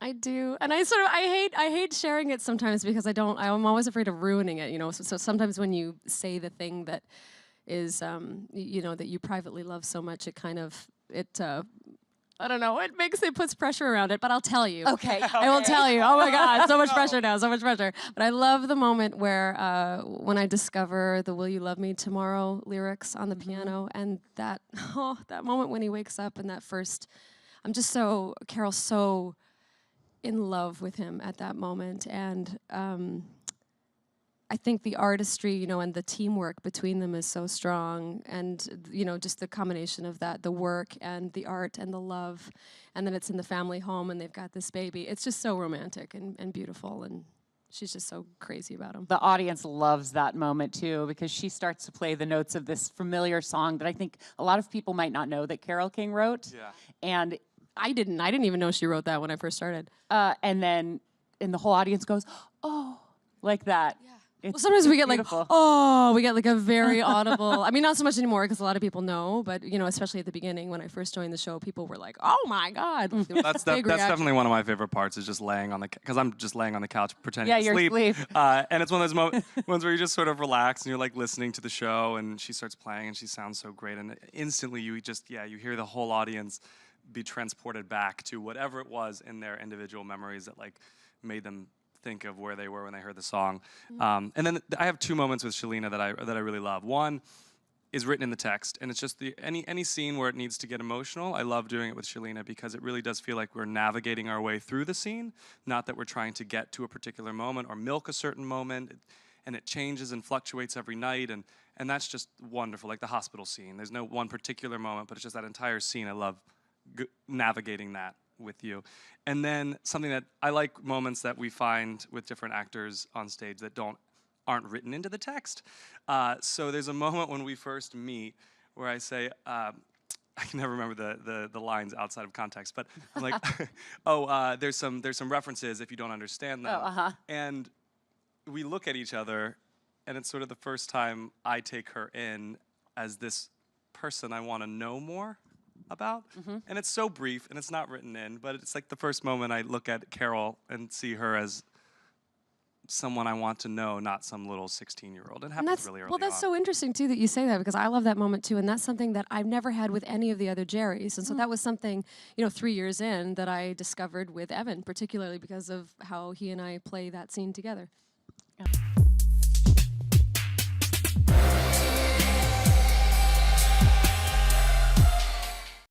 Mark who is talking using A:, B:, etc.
A: I do, and I hate sharing it sometimes because I'm always afraid of ruining it, you know. So sometimes when you say the thing that is, you know, that you privately love so much, it kind of I don't know, it puts pressure around it. But I'll tell you.
B: Okay.
A: I will tell you. Oh my God, so much pressure now, so much pressure. But I love the moment where when I discover the "Will You Love Me Tomorrow" lyrics on the piano, and that moment when he wakes up and that first, Carole's so in love with him at that moment, and I think the artistry, you know, and the teamwork between them is so strong, and you know, just the combination of that, the work and the art and the love, and then it's in the family home and they've got this baby. It's just so romantic and beautiful, and she's just so crazy about him.
B: The audience loves that moment too, because she starts to play the notes of this familiar song that I think a lot of people might not know that Carole King wrote.
C: Yeah.
B: And
A: I didn't even know she wrote that when I first started.
B: and the whole audience goes, oh, like that. Yeah.
A: Well, sometimes we get
B: beautiful.
A: like, oh, we get like a very audible, I mean, not so much anymore because a lot of people know, but you know, especially at the beginning when I first joined the show, people were like, oh my God.
C: That's definitely one of my favorite parts, is just laying on the, because I'm just laying on the couch pretending to sleep. And it's one of those ones where you just sort of relax and you're like listening to the show, and she starts playing and she sounds so great, and instantly you just, you hear the whole audience be transported back to whatever it was in their individual memories that like made them think of where they were when they heard the song. And then I have two moments with Chilina that I really love. One is written in the text, and it's just any scene where it needs to get emotional. I love doing it with Chilina because it really does feel like we're navigating our way through the scene, not that we're trying to get to a particular moment or milk a certain moment, and it changes and fluctuates every night, and that's just wonderful. Like the hospital scene, there's no one particular moment, but it's just that entire scene. I love navigating that with you. And then something that I like, moments that we find with different actors on stage that aren't written into the text. So there's a moment when we first meet where I say, I can never remember the lines outside of context, but I'm like, oh, there's some references if you don't understand them. And we look at each other, and it's sort of the first time I take her in as this person I want to know more about. And it's so brief and it's not written in, but it's like the first moment I look at Carole and see her as someone I want to know, not some little 16-year-old. It happens really early on.
A: Well, that's so interesting too that you say that, because I love that moment too, and that's something that I've never had with any of the other Jerrys. And so that was something, you know, 3 years in that I discovered with Evan, particularly because of how he and I play that scene together. Yeah.